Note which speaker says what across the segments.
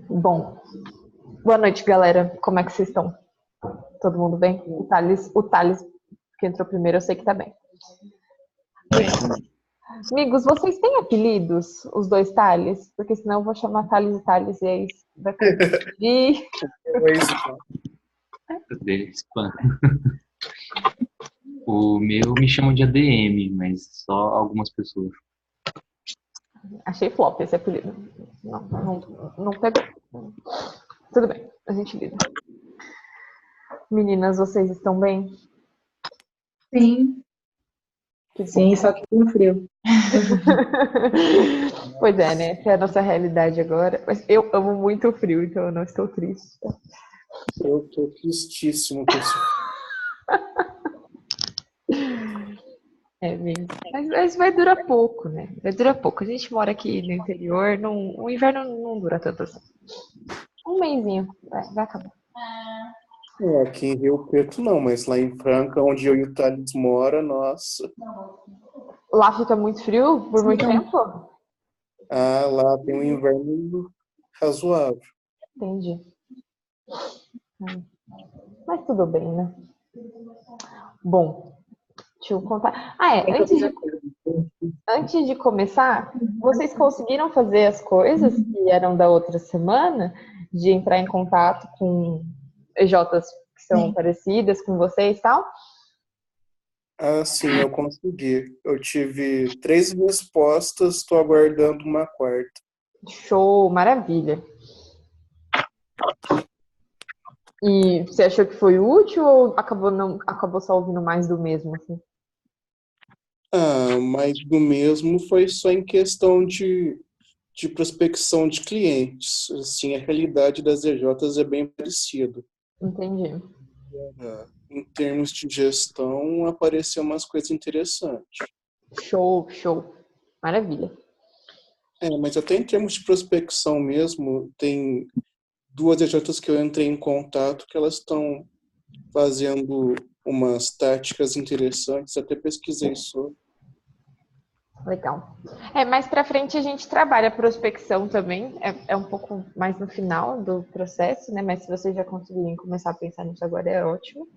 Speaker 1: Bom, boa noite, galera. Como é que vocês estão? Todo mundo bem? O Thales que entrou primeiro, eu sei que tá bem. Amigos, vocês têm apelidos, os dois Thales? Porque senão eu vou chamar Thales e Thales e aí vai confundir.
Speaker 2: É isso,
Speaker 3: Spam. O meu me chamam de ADM, mas só algumas pessoas.
Speaker 1: Achei flop esse apelido. Não pegou. Tudo bem, a gente lida. Meninas, vocês estão bem?
Speaker 4: Sim. Sim, só que com frio.
Speaker 1: Pois é, né? Essa é a nossa realidade agora. Mas eu amo muito o frio, então eu não estou triste.
Speaker 2: Eu tô tristíssimo com isso.
Speaker 1: É mesmo. Mas vai durar pouco, né? Vai durar pouco. A gente mora aqui no interior, o inverno não dura tanto assim. Um mesinho, vai acabar.
Speaker 2: Aqui em Rio Preto não, mas lá em Franca, onde eu e o Thales mora, nossa.
Speaker 1: Lá fica muito frio por muito tempo?
Speaker 2: Ah, lá tem um inverno razoável.
Speaker 1: Entendi. Mas tudo bem, né? Bom, deixa eu contar. Antes de começar, vocês conseguiram fazer as coisas que eram da outra semana, de entrar em contato com EJs que são parecidas com vocês e tal?
Speaker 2: Ah, sim, eu consegui. Eu tive 3 respostas, estou aguardando uma quarta.
Speaker 1: Show, maravilha. E você achou que foi útil ou acabou só ouvindo mais do mesmo, assim?
Speaker 2: Ah, mas do mesmo foi só em questão de prospecção de clientes. Assim, a realidade das EJs é bem parecida.
Speaker 1: Entendi.
Speaker 2: Em termos de gestão, apareceu umas coisas interessantes.
Speaker 1: Show. Maravilha.
Speaker 2: Mas até em termos de prospecção mesmo, tem 2 EJs que eu entrei em contato que elas estão fazendo umas táticas interessantes, até pesquisei sobre.
Speaker 1: Legal. Mais pra frente a gente trabalha a prospecção também, é um pouco mais no final do processo, né? Mas se vocês já conseguirem começar a pensar nisso agora, é ótimo.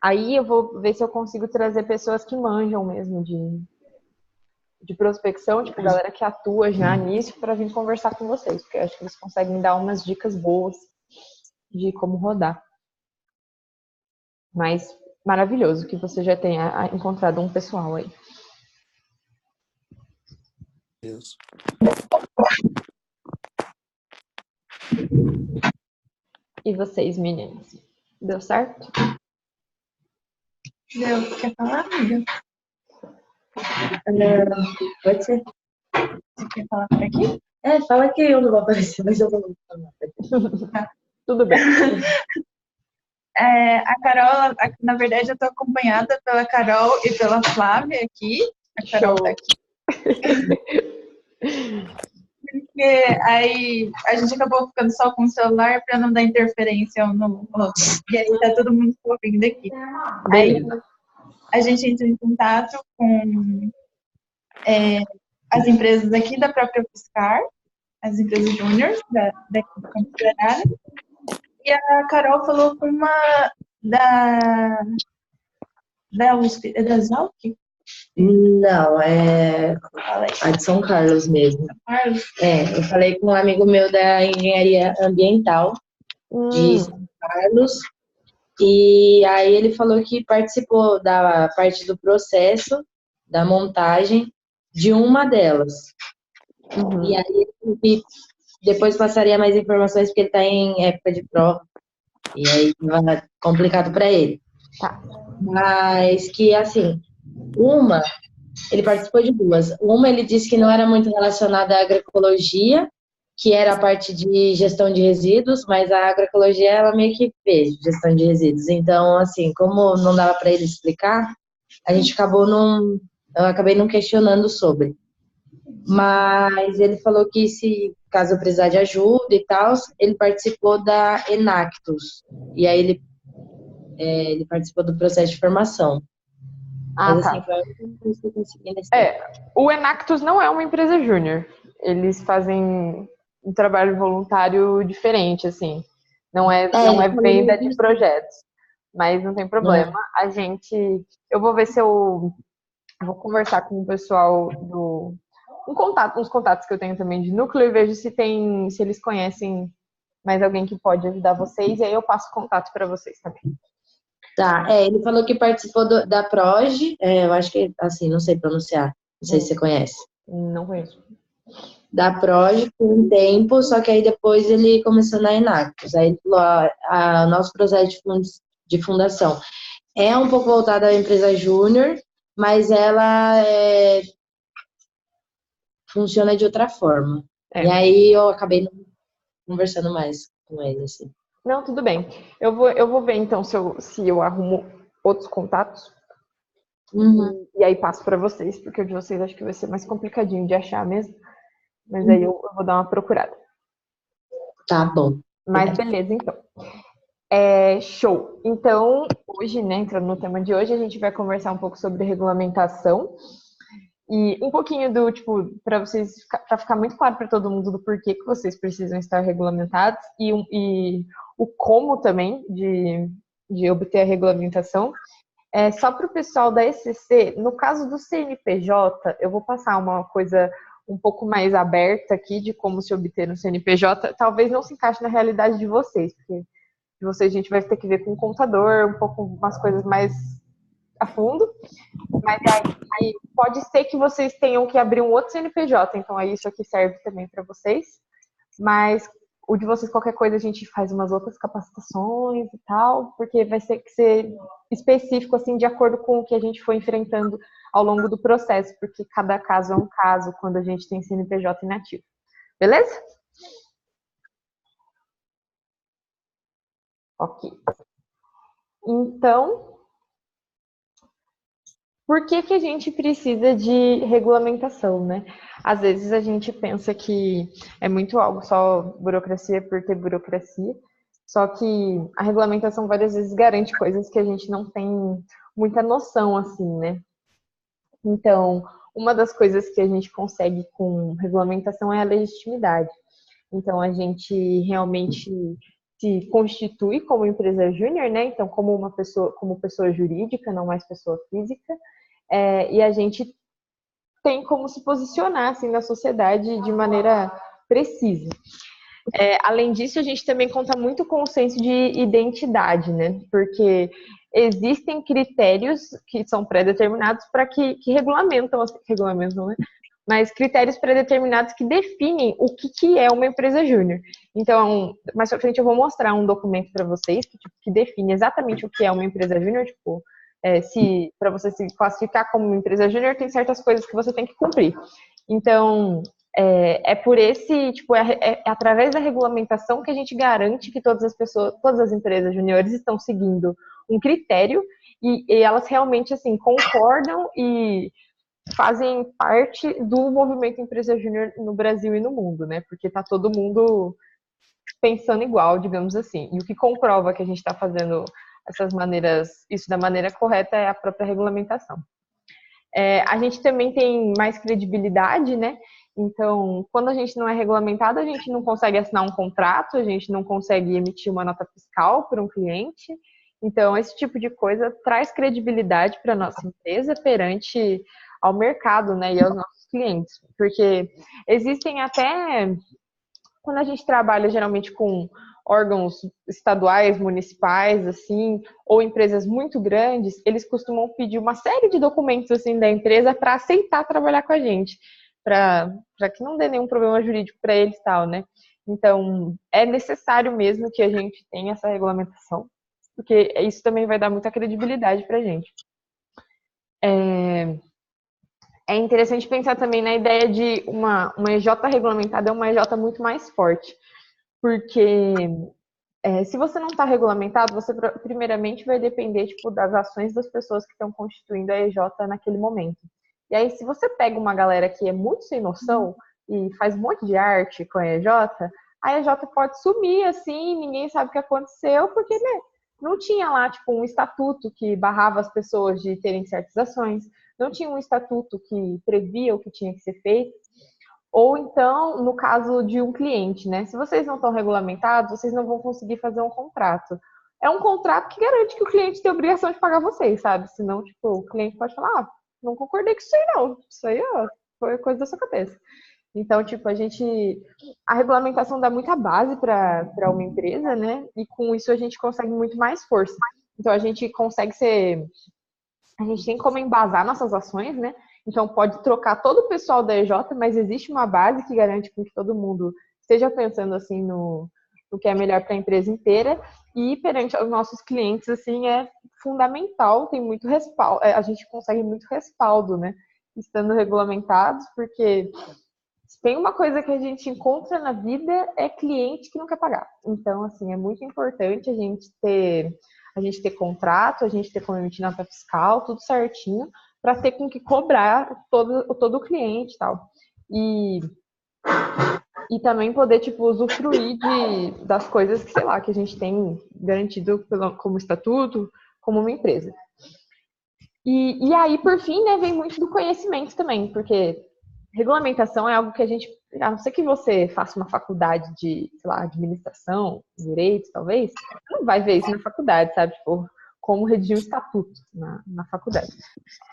Speaker 1: Aí eu vou ver se eu consigo trazer pessoas que manjam mesmo de prospecção, tipo, galera que atua já nisso, para vir conversar com vocês, porque eu acho que eles conseguem dar umas dicas boas de como rodar. Mas maravilhoso que você já tenha encontrado um pessoal aí.
Speaker 2: Isso.
Speaker 1: E vocês, meninas? Deu certo?
Speaker 4: Deu. Quer falar, amiga? Pode ser. Você quer falar por aqui? Fala que eu não vou aparecer, mas eu vou falar.
Speaker 1: Tudo bem.
Speaker 4: A Carol, na verdade, eu tô acompanhada pela Carol e pela Flávia aqui. A Carol tá aqui. Porque aí a gente acabou ficando só com o celular para não dar interferência um no outro. E aí tá todo mundo ouvindo aqui.
Speaker 1: Beleza.
Speaker 4: Aí a gente entra em contato com as empresas aqui da própria Fiscar, as empresas júnior daqui do Campo Grande. E a Carol falou com uma da USP, é da Exalc?
Speaker 5: Não, é a de São Carlos mesmo. Eu falei com um amigo meu da engenharia ambiental de São Carlos, e aí ele falou que participou da parte do processo, da montagem de uma delas. E aí ele depois passaria mais informações, porque ele está em época de prova, e aí vai complicado para ele.
Speaker 1: Tá.
Speaker 5: Mas que, assim, ele participou de 2. Uma, ele disse que não era muito relacionada à agroecologia, que era a parte de gestão de resíduos, mas a agroecologia, ela meio que fez gestão de resíduos. Então, assim, como não dava para ele explicar, eu acabei não questionando sobre. Mas ele falou que caso eu precisar de ajuda e tal, ele participou da Enactus. E aí ele participou do processo de formação. Mas, assim, foi a única coisa que eu consegui nesse tempo.
Speaker 1: O Enactus não é uma empresa júnior. Eles fazem um trabalho voluntário diferente, assim. Não é
Speaker 5: ele falou
Speaker 1: venda
Speaker 5: mesmo
Speaker 1: de projetos, mas não tem problema. Eu vou ver se eu vou conversar com o pessoal uns contatos que eu tenho também de núcleo e vejo se eles conhecem mais alguém que pode ajudar vocês, e aí eu passo contato para vocês também.
Speaker 5: Tá, ele falou que participou da PROGE, eu acho que, assim, não sei pronunciar, não sei se você conhece.
Speaker 1: Não conheço.
Speaker 5: Da PROGE por um tempo, só que aí depois ele começou na Enactus. Aí ele falou, nosso processo de fundação é um pouco voltado à empresa júnior, mas ela funciona de outra forma. E aí eu acabei não conversando mais com ele, assim.
Speaker 1: Não, tudo bem. Eu vou ver então se eu arrumo outros contatos. E aí passo para vocês, porque o de vocês acho que vai ser mais complicadinho de achar mesmo. Mas aí eu vou dar uma procurada.
Speaker 5: Tá bom.
Speaker 1: Mas beleza, então. Show. Então, hoje, né, entrando no tema de hoje, a gente vai conversar um pouco sobre regulamentação. E um pouquinho do, tipo, para ficar muito claro para todo mundo do porquê que vocês precisam estar regulamentados e o como também de obter a regulamentação. Só para o pessoal da ECC, no caso do CNPJ, eu vou passar uma coisa um pouco mais aberta aqui de como se obter um CNPJ. Talvez não se encaixe na realidade de vocês, porque de vocês a gente vai ter que ver com o contador, umas coisas mais a fundo. Mas aí pode ser que vocês tenham que abrir um outro CNPJ, então aí isso aqui serve também para vocês. Mas o de vocês, qualquer coisa, a gente faz umas outras capacitações e tal, porque vai ter que ser específico, assim, de acordo com o que a gente foi enfrentando ao longo do processo, porque cada caso é um caso quando a gente tem CNPJ inativo. Beleza? Ok. Então, por que a gente precisa de regulamentação, né? Às vezes a gente pensa que é muito algo só burocracia por ter burocracia, só que a regulamentação várias vezes garante coisas que a gente não tem muita noção, assim, né? Então, uma das coisas que a gente consegue com regulamentação é a legitimidade. Então, a gente realmente se constitui como empresa júnior, né? Então, como pessoa jurídica, não mais pessoa física. E a gente tem como se posicionar assim, na sociedade de maneira precisa. Além disso, a gente também conta muito com o senso de identidade, né? Porque existem critérios que são pré-determinados para que regulamentam, né? Mas critérios pré-determinados que definem o que é uma empresa júnior. Então, mais pra frente eu vou mostrar um documento para vocês que define exatamente o que é uma empresa júnior, tipo, para você se classificar como uma empresa júnior, tem certas coisas que você tem que cumprir. Então, por através da regulamentação que a gente garante que todas as empresas juniores estão seguindo um critério e elas realmente, assim, concordam e fazem parte do movimento empresa júnior no Brasil e no mundo, né? Porque tá todo mundo pensando igual, digamos assim. E o que comprova que a gente está fazendo isso da maneira correta é a própria regulamentação. A gente também tem mais credibilidade, né? Então, quando a gente não é regulamentado, a gente não consegue assinar um contrato, a gente não consegue emitir uma nota fiscal para um cliente. Então, esse tipo de coisa traz credibilidade para a nossa empresa perante ao mercado, né, e aos nossos clientes. Porque existem até, quando a gente trabalha geralmente com órgãos estaduais, municipais, assim, ou empresas muito grandes, eles costumam pedir uma série de documentos, assim, da empresa para aceitar trabalhar com a gente, para que não dê nenhum problema jurídico para eles e tal, né? Então, é necessário mesmo que a gente tenha essa regulamentação, porque isso também vai dar muita credibilidade para a gente. É interessante pensar também na ideia de uma EJ regulamentada é uma EJ muito mais forte, porque se você não está regulamentado, você primeiramente vai depender das ações das pessoas que estão constituindo a EJ naquele momento. E aí, se você pega uma galera que é muito sem noção e faz um monte de arte com a EJ pode sumir assim, ninguém sabe o que aconteceu, porque né, não tinha lá um estatuto que barrava as pessoas de terem certas ações, não tinha um estatuto que previa o que tinha que ser feito. Ou então, no caso de um cliente, né? Se vocês não estão regulamentados, vocês não vão conseguir fazer um contrato. É um contrato que garante que o cliente tem a obrigação de pagar vocês, sabe? Senão, tipo, o cliente pode falar, não concordei com isso aí, não. Isso aí, ó, foi coisa da sua cabeça. Então, tipo, a regulamentação dá muita base para uma empresa, né? E com isso a gente consegue muito mais força. Então, a gente tem como embasar nossas ações, né? Então, pode trocar todo o pessoal da EJ, mas existe uma base que garante que todo mundo esteja pensando, assim, no que é melhor para a empresa inteira. E perante aos nossos clientes, assim, é fundamental, tem muito respaldo, a gente consegue muito respaldo, né? Estando regulamentados, porque se tem uma coisa que a gente encontra na vida é cliente que não quer pagar. Então, assim, é muito importante a gente ter contrato, a gente ter como emitir nota fiscal, tudo certinho, para ter com que cobrar todo o cliente e tal. E também poder, tipo, usufruir das coisas que, sei lá, que a gente tem garantido como estatuto, como uma empresa. E aí, por fim, né, vem muito do conhecimento também, porque regulamentação é algo que a não ser que você faça uma faculdade de, sei lá, administração, direito, talvez, você não vai ver isso na faculdade, sabe? Tipo, como redigir um estatuto na faculdade.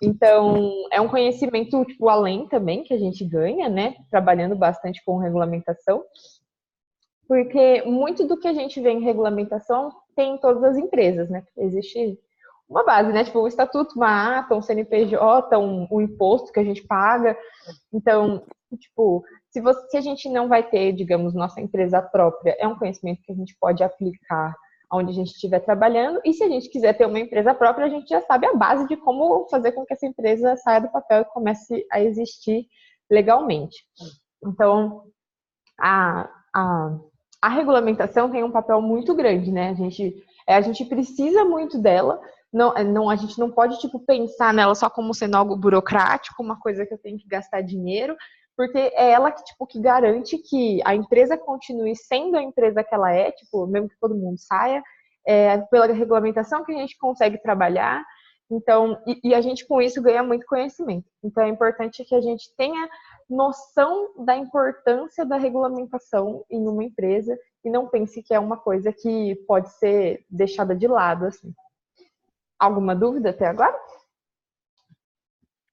Speaker 1: Então, é um conhecimento, tipo, além também que a gente ganha, né? Trabalhando bastante com regulamentação, porque muito do que a gente vê em regulamentação tem em todas as empresas, né? Existe uma base, né? Tipo, um estatuto, uma ata, um CNPJ, um imposto que a gente paga. Então, tipo, se a gente não vai ter, digamos, nossa empresa própria, é um conhecimento que a gente pode aplicar onde a gente estiver trabalhando. E se a gente quiser ter uma empresa própria, a gente já sabe a base de como fazer com que essa empresa saia do papel e comece a existir legalmente. Então, a regulamentação tem um papel muito grande, né? A gente precisa muito dela. A gente não pode, tipo, pensar nela só como sendo algo burocrático, uma coisa que eu tenho que gastar dinheiro, porque é ela que, tipo, que garante que a empresa continue sendo a empresa que ela é, tipo, mesmo que todo mundo saia, pela regulamentação que a gente consegue trabalhar. Então, e a gente com isso ganha muito conhecimento. Então, é importante que a gente tenha noção da importância da regulamentação em uma empresa e não pense que é uma coisa que pode ser deixada de lado, assim. Alguma dúvida até agora?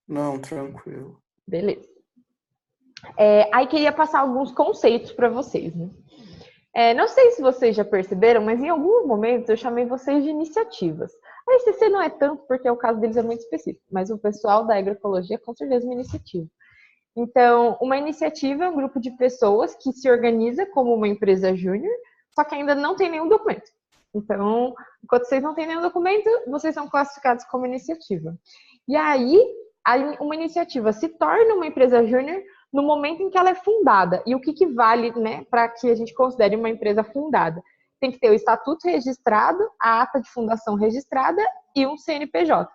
Speaker 2: Não, tranquilo.
Speaker 1: Beleza. Aí queria passar alguns conceitos para vocês, né? Não sei se vocês já perceberam, mas em alguns momentos eu chamei vocês de iniciativas. A ICC não é tanto, porque o caso deles é muito específico, mas o pessoal da agroecologia com certeza é uma iniciativa. Então, uma iniciativa é um grupo de pessoas que se organiza como uma empresa júnior, só que ainda não tem nenhum documento. Então, enquanto vocês não têm nenhum documento, vocês são classificados como iniciativa. E aí, uma iniciativa se torna uma empresa júnior no momento em que ela é fundada. E o que vale, né, para que a gente considere uma empresa fundada? Tem que ter o estatuto registrado, a ata de fundação registrada e um CNPJ.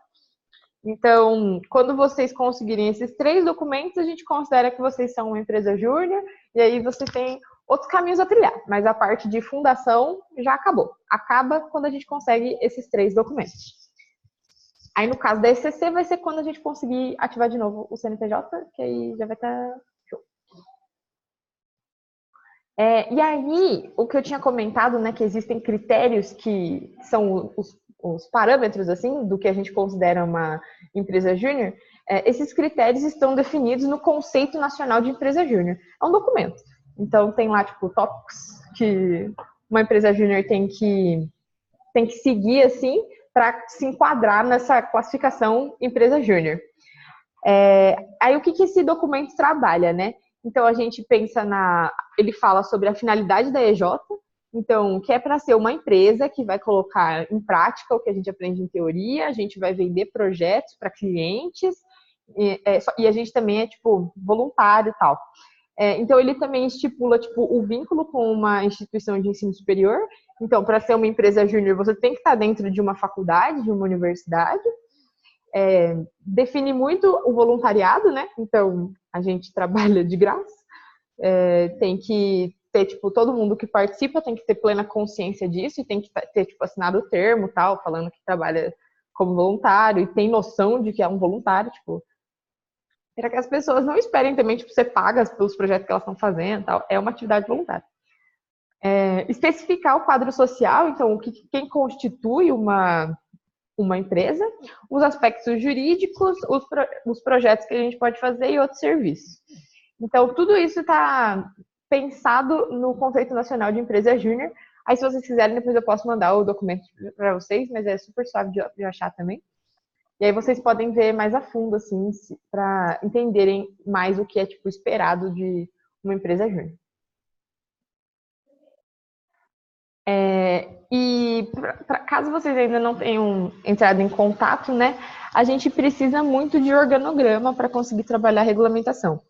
Speaker 1: Então, quando vocês conseguirem esses 3 documentos, a gente considera que vocês são uma empresa júnior, e aí você tem outros caminhos a trilhar, mas a parte de fundação já acabou. Acaba quando a gente consegue esses 3 documentos. Aí, no caso da ECC, vai ser quando a gente conseguir ativar de novo o CNPJ, que aí já vai estar show. E aí, o que eu tinha comentado, né, que existem critérios que são os parâmetros, assim, do que a gente considera uma empresa júnior, esses critérios estão definidos no Conceito Nacional de Empresa Júnior. É um documento. Então, tem lá, tipo, tópicos que uma empresa júnior tem que seguir, assim, para se enquadrar nessa classificação empresa júnior. Aí, o que esse documento trabalha, né? Então, a gente pensa ele fala sobre a finalidade da EJ, então, que é para ser uma empresa que vai colocar em prática o que a gente aprende em teoria, a gente vai vender projetos para clientes, e a gente também é, tipo, voluntário e tal. Então, ele também estipula, tipo, o vínculo com uma instituição de ensino superior. Então, para ser uma empresa júnior, você tem que estar dentro de uma faculdade, de uma universidade. Define muito o voluntariado, né? Então, a gente trabalha de graça. Tem que ter, tipo, todo mundo que participa tem que ter plena consciência disso e tem que ter, tipo, assinado o termo, tal, falando que trabalha como voluntário e tem noção de que é um voluntário, tipo, para que as pessoas não esperem também, tipo, ser pagas pelos projetos que elas estão fazendo, tal. É uma atividade voluntária. Especificar o quadro social, então, quem constitui uma empresa, os aspectos jurídicos, os projetos que a gente pode fazer e outros serviços. Então, tudo isso está pensado no Conceito Nacional de Empresa Júnior. Aí, se vocês quiserem, depois eu posso mandar o documento para vocês, mas é super suave de achar também. E aí vocês podem ver mais a fundo, assim, para entenderem mais o que é, tipo, esperado de uma empresa júnior. E caso vocês ainda não tenham entrado em contato, né, a gente precisa muito de organograma para conseguir trabalhar a regulamentação.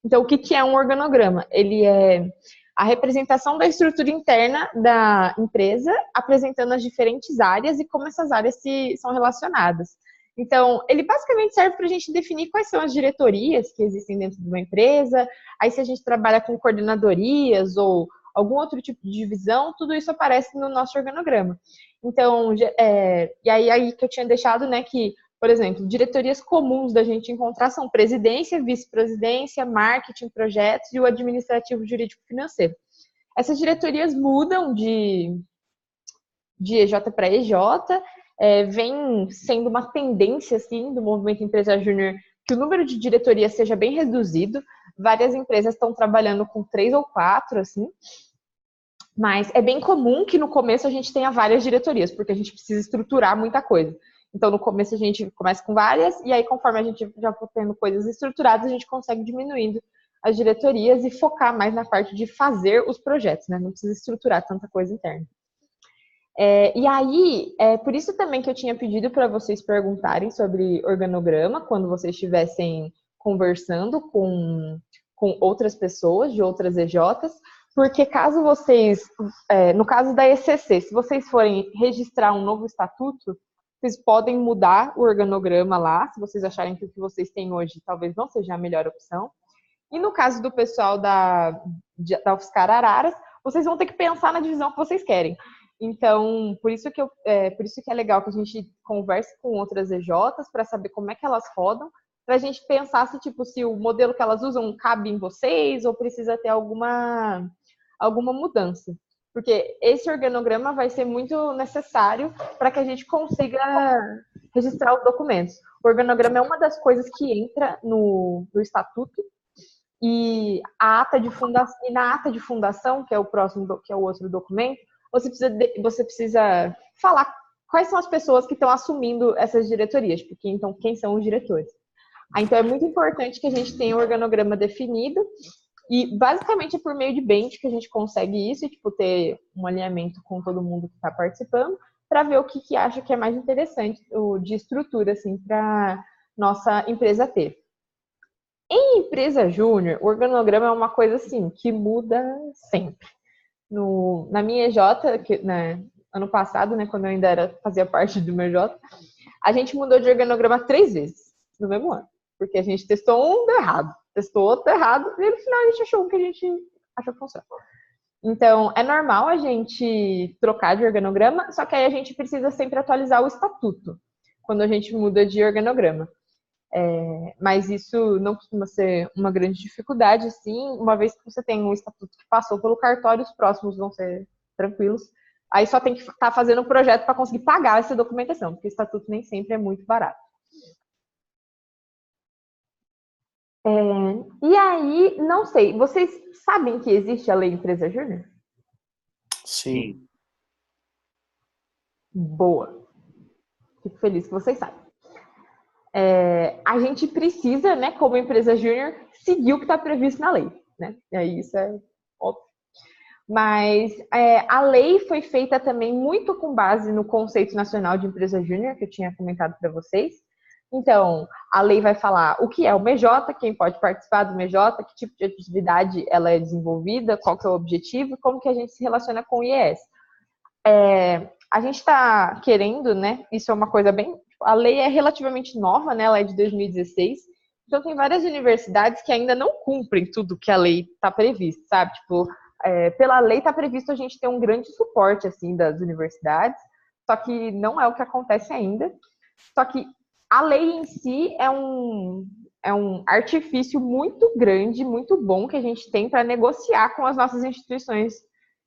Speaker 1: Então, o que é um organograma? Ele é a representação da estrutura interna da empresa, apresentando as diferentes áreas e como essas áreas são relacionadas. Então, ele basicamente serve para a gente definir quais são as diretorias que existem dentro de uma empresa. Aí, se a gente trabalha com coordenadorias ou algum outro tipo de divisão, tudo isso aparece no nosso organograma. Então, e aí que eu tinha deixado, né, que, por exemplo, diretorias comuns da gente encontrar são presidência, vice-presidência, marketing, projetos e o administrativo jurídico financeiro. Essas diretorias mudam de EJ para EJ, vem sendo uma tendência, assim, do movimento Empresa Júnior que o número de diretorias seja bem reduzido. Várias empresas estão trabalhando com 3 ou 4, assim. Mas é bem comum que no começo a gente tenha várias diretorias, porque a gente precisa estruturar muita coisa. Então, no começo a gente começa com várias, e aí conforme a gente já for tendo coisas estruturadas, a gente consegue diminuindo as diretorias e focar mais na parte de fazer os projetos, né? Não precisa estruturar tanta coisa interna. E aí, por isso também que eu tinha pedido para vocês perguntarem sobre organograma quando vocês estivessem conversando com outras pessoas de outras EJs, porque caso vocês, no caso da ECC, se vocês forem registrar um novo estatuto, vocês podem mudar o organograma lá, se vocês acharem que o que vocês têm hoje talvez não seja a melhor opção. E no caso do pessoal da UFSCar Araras, vocês vão ter que pensar na divisão que vocês querem. Então, por isso que é legal que a gente converse com outras EJs para saber como é que elas rodam, para a gente pensar se o modelo que elas usam cabe em vocês ou precisa ter alguma mudança. Porque esse organograma vai ser muito necessário para que a gente consiga registrar os documentos. O organograma é uma das coisas que entra no estatuto e na ata de fundação, que é o outro documento, você precisa falar quais são as pessoas que estão assumindo essas diretorias, porque então quem são os diretores. Então é muito importante que a gente tenha um organograma definido e basicamente é por meio de bench que a gente consegue isso e ter um alinhamento com todo mundo que está participando para ver o que acha que é mais interessante de estrutura assim para nossa empresa ter. Em empresa júnior, o organograma é uma coisa assim que muda sempre. Na minha EJ, ano passado, né, quando eu ainda fazia parte do meu EJ, a gente mudou de organograma 3 vezes no mesmo ano. Porque a gente testou um, deu errado. Testou outro, deu errado. E no final a gente achou um que a gente achou que funciona. Então, é normal a gente trocar de organograma, só que aí a gente precisa sempre atualizar o estatuto quando a gente muda de organograma. Mas isso não costuma ser uma grande dificuldade, assim, uma vez que você tem um estatuto que passou pelo cartório, os próximos vão ser tranquilos. Aí só tem que estar fazendo um projeto para conseguir pagar essa documentação, porque o estatuto nem sempre é muito barato. E aí, não sei, vocês sabem que existe a Lei Empresa Júnior?
Speaker 2: Sim.
Speaker 1: Boa. Fico feliz que vocês sabem. A gente precisa, né, como empresa júnior, seguir o que está previsto na lei, né? E aí isso é óbvio. Mas a lei foi feita também muito com base no Conceito Nacional de Empresa Júnior, que eu tinha comentado para vocês. Então, a lei vai falar o que é o MJ, quem pode participar do MJ, que tipo de atividade ela é desenvolvida, qual que é o objetivo e como que a gente se relaciona com o IES. A gente está querendo, né, isso é uma coisa bem... A lei é relativamente nova, né, ela é de 2016, então tem várias universidades que ainda não cumprem tudo que a lei está prevista, sabe? Pela lei está previsto a gente ter um grande suporte, assim, das universidades, só que não é o que acontece ainda. Só que a lei em si é um artifício muito grande, muito bom que a gente tem para negociar com as nossas instituições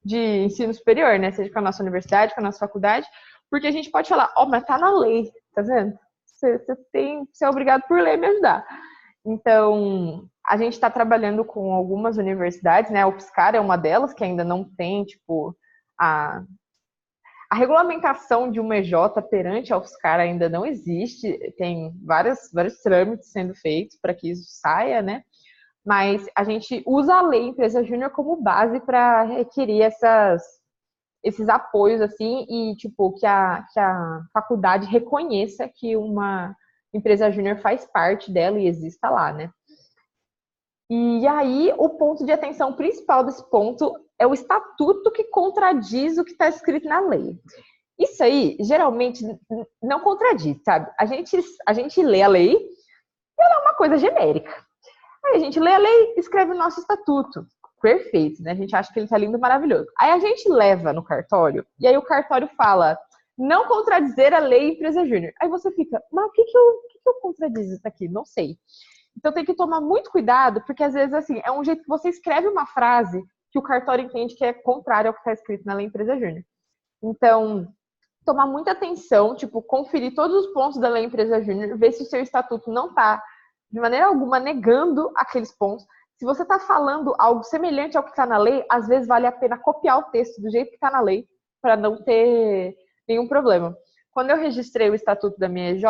Speaker 1: de ensino superior, né? Seja com a nossa universidade, com a nossa faculdade, porque a gente pode falar, mas tá na lei, tá vendo? Você é obrigado por lei me ajudar. Então, a gente está trabalhando com algumas universidades, né? A UFSCar é uma delas, que ainda não tem, tipo, a regulamentação de uma EJ perante a UFSCar ainda não existe, tem vários trâmites sendo feitos para que isso saia, né? Mas a gente usa a lei Empresa Júnior como base para requerer esses apoios, assim, e, tipo, que a faculdade reconheça que uma empresa júnior faz parte dela e exista lá, né? E aí, o ponto de atenção principal desse ponto é o estatuto que contradiz o que está escrito na lei. Isso aí, geralmente, não contradiz, sabe? A gente lê a lei e ela é uma coisa genérica. Aí a gente lê a lei e escreve o nosso estatuto. Perfeito, né? A gente acha que ele tá lindo, maravilhoso. Aí a gente leva no cartório, e aí o cartório fala, não contradizer a lei Empresa Júnior. Aí você fica, mas o que eu contradizo isso aqui? Não sei. Então tem que tomar muito cuidado, porque às vezes, assim, é um jeito que você escreve uma frase que o cartório entende que é contrário ao que está escrito na lei Empresa Júnior. Então, tomar muita atenção, tipo, conferir todos os pontos da lei Empresa Júnior, ver se o seu estatuto não está, de maneira alguma, negando aqueles pontos. Se você está falando algo semelhante ao que está na lei, às vezes vale a pena copiar o texto do jeito que está na lei, para não ter nenhum problema. Quando eu registrei o estatuto da minha EJ,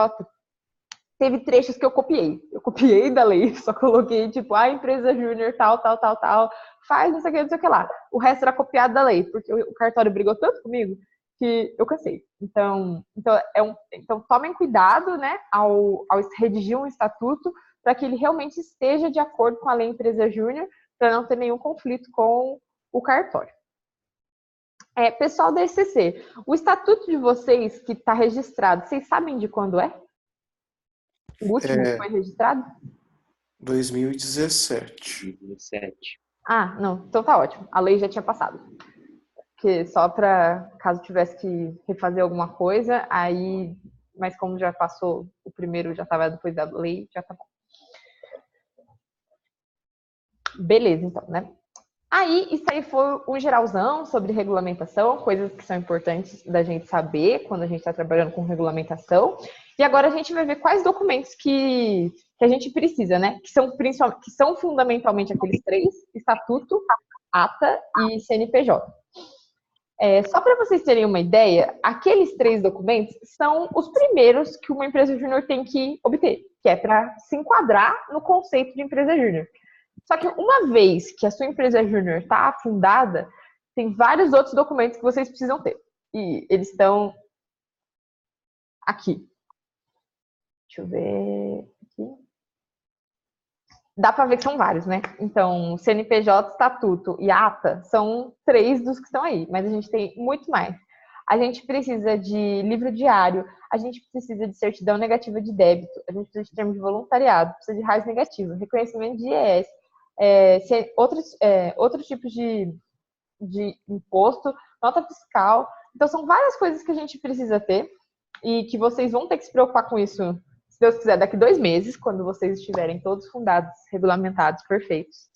Speaker 1: teve trechos que eu copiei. Eu copiei da lei, só coloquei, tipo, a empresa júnior, tal, faz não sei o que lá. O resto era copiado da lei, porque o cartório brigou tanto comigo que eu cansei. Então tomem cuidado, né, ao redigir um estatuto, para que ele realmente esteja de acordo com a lei Empresa Júnior, para não ter nenhum conflito com o cartório. Pessoal da ECC, o estatuto de vocês que está registrado, vocês sabem de quando é? O último que foi registrado?
Speaker 2: 2017.
Speaker 1: Ah, não, então tá ótimo. A lei já tinha passado. Porque só para caso tivesse que refazer alguma coisa, aí, mas como já passou, o primeiro já estava depois da lei, já tá bom. Beleza, então, né? Aí, isso aí foi um geralzão sobre regulamentação, coisas que são importantes da gente saber quando a gente está trabalhando com regulamentação. E agora a gente vai ver quais documentos que a gente precisa, né? Que são fundamentalmente aqueles três: estatuto, ata e CNPJ. Só para vocês terem uma ideia, aqueles três documentos são os primeiros que uma empresa júnior tem que obter, que é para se enquadrar no conceito de empresa júnior. Só que uma vez que a sua empresa júnior está afundada, tem vários outros documentos que vocês precisam ter. E eles estão aqui. Deixa eu ver aqui. Dá para ver que são vários, né? Então, CNPJ, estatuto e ata são 3 dos que estão aí, mas a gente tem muito mais. A gente precisa de livro diário, a gente precisa de certidão negativa de débito, a gente precisa de termo de voluntariado, precisa de RAIS negativo, reconhecimento de IES, outros tipos de imposto, nota fiscal. Então, são várias coisas que a gente precisa ter e que vocês vão ter que se preocupar com isso, se Deus quiser, daqui 2 meses, quando vocês estiverem todos fundados, regulamentados, perfeitos,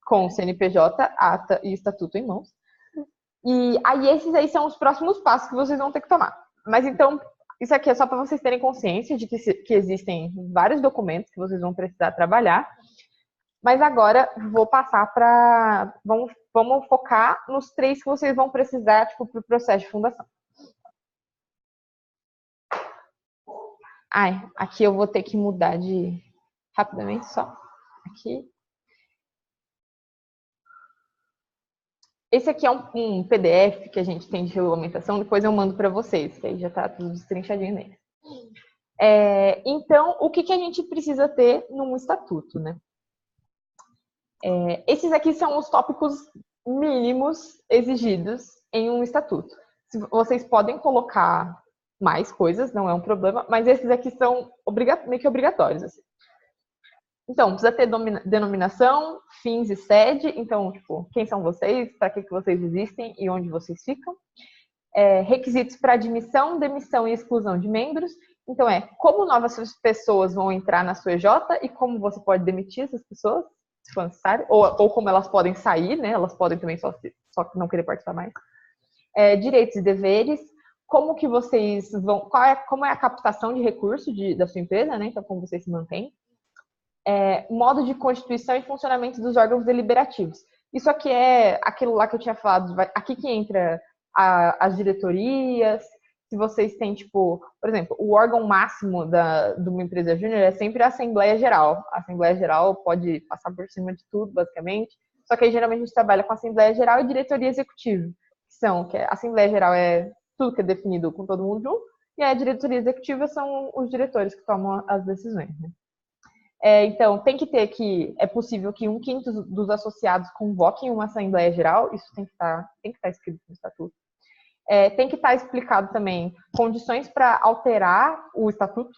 Speaker 1: com o CNPJ, ata e estatuto em mãos. E aí, esses aí são os próximos passos que vocês vão ter que tomar. Mas então, isso aqui é só para vocês terem consciência de que existem vários documentos que vocês vão precisar trabalhar. Mas agora vou passar para... Vamos focar nos 3 que vocês vão precisar, tipo, para o processo de fundação. Aqui eu vou ter que mudar de... Rapidamente, só. Aqui. Esse aqui é um PDF que a gente tem de regulamentação, depois eu mando para vocês, que aí já está tudo destrinchadinho nele. Então, o que a gente precisa ter num estatuto, né? Esses aqui são os tópicos mínimos exigidos em um estatuto. Vocês podem colocar mais coisas, não é um problema, mas esses aqui são meio que obrigatórios. Assim. Então, precisa ter denominação, fins e sede. Então, tipo, quem são vocês, para que vocês existem e onde vocês ficam. Requisitos para admissão, demissão e exclusão de membros. Então, como novas pessoas vão entrar na sua EJ e como você pode demitir essas pessoas, se for necessário, ou como elas podem sair, né? Elas podem também só não querer participar mais. Direitos e deveres, como que vocês vão, como é a captação de recursos da sua empresa, né? Então, como vocês se mantêm. Modo de constituição e funcionamento dos órgãos deliberativos. Isso aqui é aquilo lá que eu tinha falado, aqui que entra as diretorias, se vocês têm, tipo, por exemplo, o órgão máximo de uma empresa júnior é sempre a Assembleia Geral. A Assembleia Geral pode passar por cima de tudo, basicamente, só que aí geralmente a gente trabalha com a Assembleia Geral e diretoria executiva, que a Assembleia Geral é tudo que é definido com todo mundo junto, e a diretoria executiva são os diretores que tomam as decisões, né? Então, tem que ter é possível que 1/5 dos associados convoquem uma Assembleia Geral, isso tem que estar escrito no estatuto. Tem que estar explicado também condições para alterar o estatuto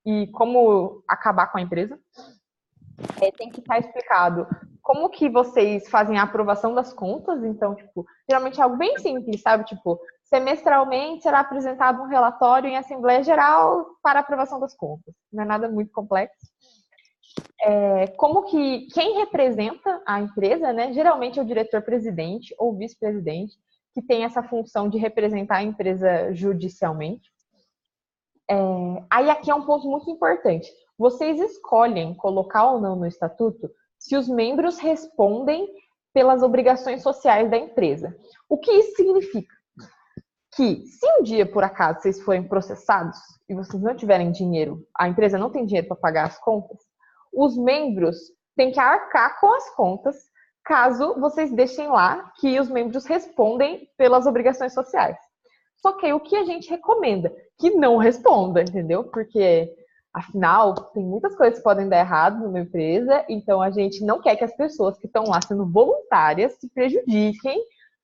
Speaker 1: e como acabar com a empresa. Tem que estar explicado como que vocês fazem a aprovação das contas, então, tipo, geralmente é algo bem simples, sabe? Tipo, semestralmente será apresentado um relatório em Assembleia Geral para aprovação das contas. Não é nada muito complexo. Como que quem representa a empresa, né? Geralmente é o diretor-presidente ou vice-presidente, que tem essa função de representar a empresa judicialmente. Aí aqui é um ponto muito importante. Vocês escolhem colocar ou não no estatuto se os membros respondem pelas obrigações sociais da empresa. O que isso significa? Que se um dia, por acaso, vocês forem processados e vocês não tiverem dinheiro, a empresa não tem dinheiro para pagar as contas, os membros têm que arcar com as contas caso vocês deixem lá que os membros respondem pelas obrigações sociais. Só que o que a gente recomenda? Que não responda, entendeu? Porque, afinal, tem muitas coisas que podem dar errado numa empresa, então a gente não quer que as pessoas que estão lá sendo voluntárias se prejudiquem,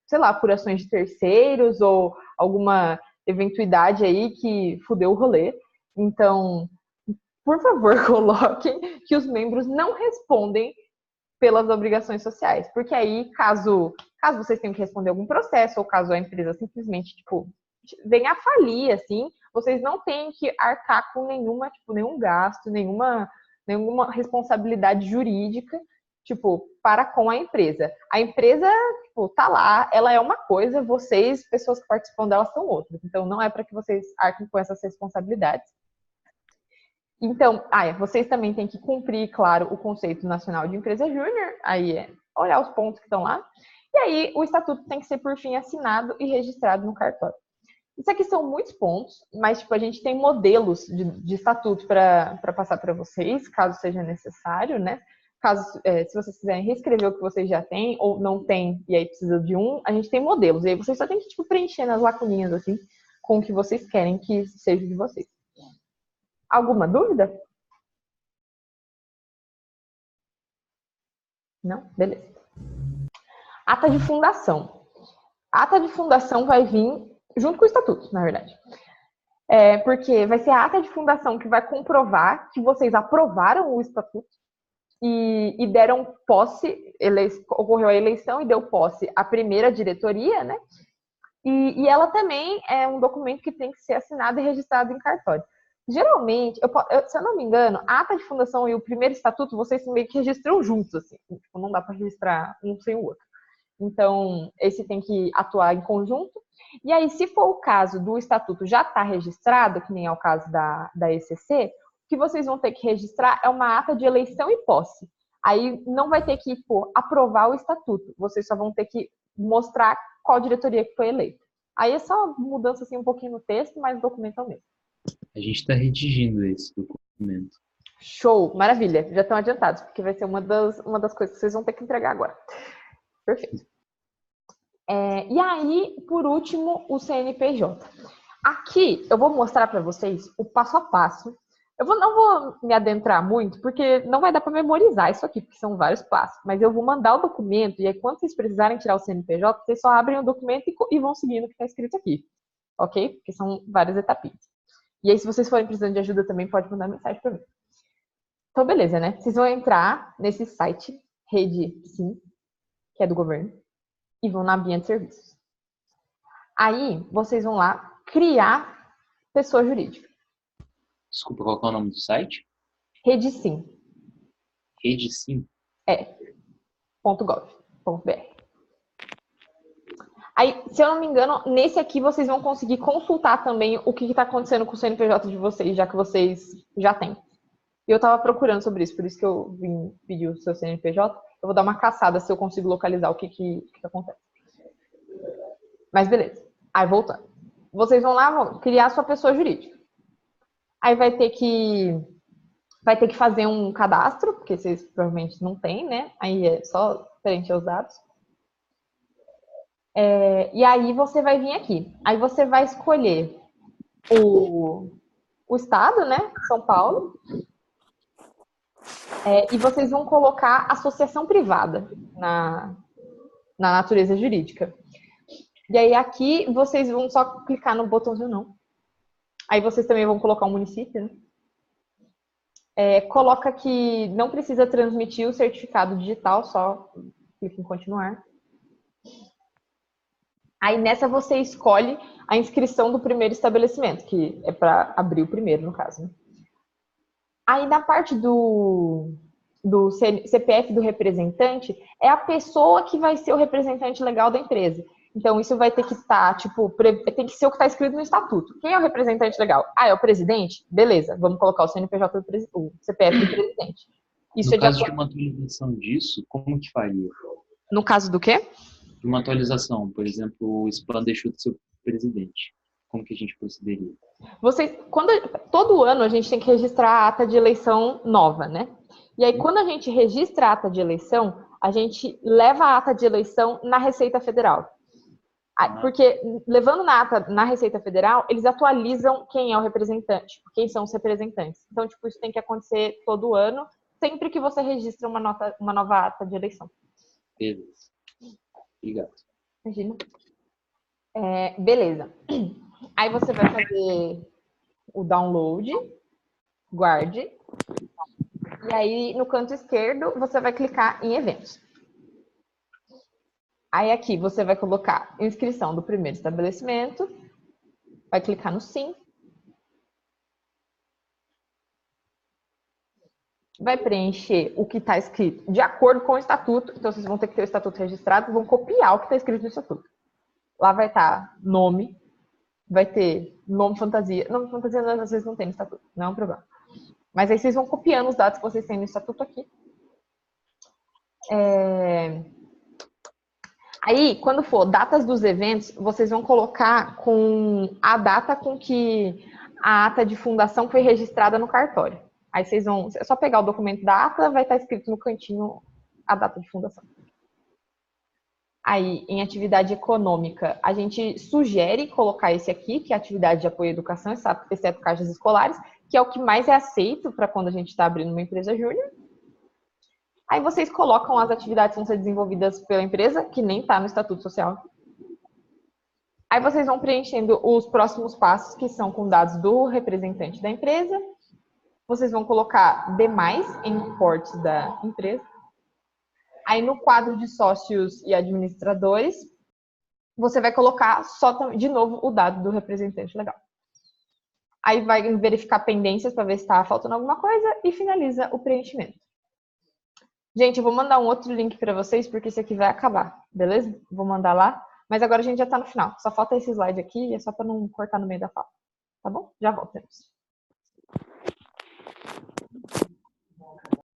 Speaker 1: sei lá, por ações de terceiros ou alguma eventualidade aí que fudeu o rolê. Então, por favor, coloquem que os membros não respondem pelas obrigações sociais. Porque aí, caso vocês tenham que responder algum processo, ou caso a empresa simplesmente, tipo, venha a falir, assim, vocês não têm que arcar com nenhum gasto, nenhuma responsabilidade jurídica, tipo, para com a empresa. A empresa, tipo, tá lá, ela é uma coisa, vocês, pessoas que participam dela, são outras. Então, não é para que vocês arquem com essas responsabilidades. Então, vocês também têm que cumprir, claro, o conceito nacional de empresa júnior, aí olhar os pontos que estão lá, e aí o estatuto tem que ser, por fim, assinado e registrado no cartório. Isso aqui são muitos pontos, mas tipo, a gente tem modelos de estatuto para passar para vocês, caso seja necessário, né? Se vocês quiserem reescrever o que vocês já têm, ou não tem, e aí precisa de a gente tem modelos, e aí vocês só tem que tipo, preencher nas lacuninhas, assim, com o que vocês querem que seja de vocês. Alguma dúvida? Não? Beleza. Ata de fundação. A ata de fundação vai vir junto com o estatuto, na verdade. Porque vai ser a ata de fundação que vai comprovar que vocês aprovaram o estatuto e deram posse, ocorreu a eleição e deu posse à primeira diretoria, né? E ela também é um documento que tem que ser assinado e registrado em cartório. Geralmente, se eu não me engano, a ata de fundação e o primeiro estatuto, vocês meio que registram juntos, assim. Tipo, não dá para registrar um sem o outro. Então, esse tem que atuar em conjunto. E aí, se for o caso do estatuto já estar registrado, que nem é o caso da ECC, o que vocês vão ter que registrar é uma ata de eleição e posse. Aí não vai ter que aprovar o estatuto, vocês só vão ter que mostrar qual diretoria que foi eleita. Aí é só mudança assim, um pouquinho no texto, mas o documento é o mesmo.
Speaker 3: A gente está redigindo esse documento.
Speaker 1: Show, maravilha. Já estão adiantados, porque vai ser uma das coisas que vocês vão ter que entregar agora. Perfeito. E aí, por último, o CNPJ. Aqui eu vou mostrar para vocês o passo a passo. Não vou me adentrar muito, porque não vai dar para memorizar isso aqui, porque são vários passos. Mas eu vou mandar o documento, e aí quando vocês precisarem tirar o CNPJ, vocês só abrem o documento e vão seguindo o que está escrito aqui. Ok? Porque são várias etapinhas. E aí, se vocês forem precisando de ajuda também, pode mandar mensagem para mim. Então, beleza, né? Vocês vão entrar nesse site, Rede Sim, que é do governo, e vão na abinha de serviços. Aí, vocês vão lá criar pessoa jurídica.
Speaker 3: Desculpa, qual que é o nome do site?
Speaker 1: Rede Sim.
Speaker 3: Rede Sim?
Speaker 1: .gov.br. Aí, se eu não me engano, nesse aqui vocês vão conseguir consultar também o que está acontecendo com o CNPJ de vocês, já que vocês já têm. E eu estava procurando sobre isso, por isso que eu vim pedir o seu CNPJ. Eu vou dar uma caçada se eu consigo localizar o que acontece. Mas beleza. Aí, voltando. Vocês vão lá, vão criar a sua pessoa jurídica. Aí vai ter que fazer um cadastro, porque vocês provavelmente não têm, né? Aí é só preencher os dados. E aí você vai vir aqui. Aí você vai escolher o estado, né? São Paulo. E vocês vão colocar associação privada na natureza jurídica. E aí aqui vocês vão só clicar no botãozinho não. Aí vocês também vão colocar um município, né? Coloca que não precisa transmitir o certificado digital, só clica em continuar. Aí nessa você escolhe a inscrição do primeiro estabelecimento, que é para abrir o primeiro, no caso, né? Aí na parte do CPF do representante, é a pessoa que vai ser o representante legal da empresa. Então, isso vai ter que estar, tem que ser o que está escrito no estatuto. Quem é o representante legal? É o presidente? Beleza, vamos colocar o CNPJ o CPF do presidente. Isso
Speaker 3: no caso de uma atualização disso, como que faria?
Speaker 1: No caso do quê?
Speaker 3: De uma atualização, por exemplo, o SPAN deixou de ser o presidente. Como que a gente procederia?
Speaker 1: Todo ano a gente tem que registrar a ata de eleição nova, né? E aí, quando a gente registra a ata de eleição, a gente leva a ata de eleição na Receita Federal. Porque levando na Receita Federal, eles atualizam quem é o representante, quem são os representantes. Então, isso tem que acontecer todo ano, sempre que você registra uma nova ata de eleição.
Speaker 3: Beleza. Obrigado.
Speaker 1: Imagina. Beleza. Aí você vai fazer o download, guarde. E aí, no canto esquerdo, você vai clicar em eventos. Aí aqui você vai colocar inscrição do primeiro estabelecimento, vai clicar no sim, vai preencher o que está escrito de acordo com o estatuto, então vocês vão ter que ter o estatuto registrado, vão copiar o que está escrito no estatuto. Lá vai estar nome, vai ter nome fantasia, nome fantasia às vezes não tem no estatuto, não é um problema. Mas aí vocês vão copiando os dados que vocês têm no estatuto aqui. Aí, quando for datas dos eventos, vocês vão colocar com a data com que a ata de fundação foi registrada no cartório. Aí vocês vão, é só pegar o documento da ata, vai estar escrito no cantinho a data de fundação. Aí, em atividade econômica, a gente sugere colocar esse aqui, que é atividade de apoio à educação, exceto caixas escolares, que é o que mais é aceito para quando a gente está abrindo uma empresa júnior. Aí vocês colocam as atividades que vão ser desenvolvidas pela empresa, que nem está no Estatuto Social. Aí vocês vão preenchendo os próximos passos, que são com dados do representante da empresa. Vocês vão colocar demais em reportes da empresa. Aí no quadro de sócios e administradores, você vai colocar só de novo o dado do representante legal. Aí vai verificar pendências para ver se está faltando alguma coisa e finaliza o preenchimento. Gente, eu vou mandar um outro link para vocês, porque esse aqui vai acabar, beleza? Vou mandar lá, mas agora a gente já está no final. Só falta esse slide aqui e é só para não cortar no meio da fala. Tá bom? Já voltamos.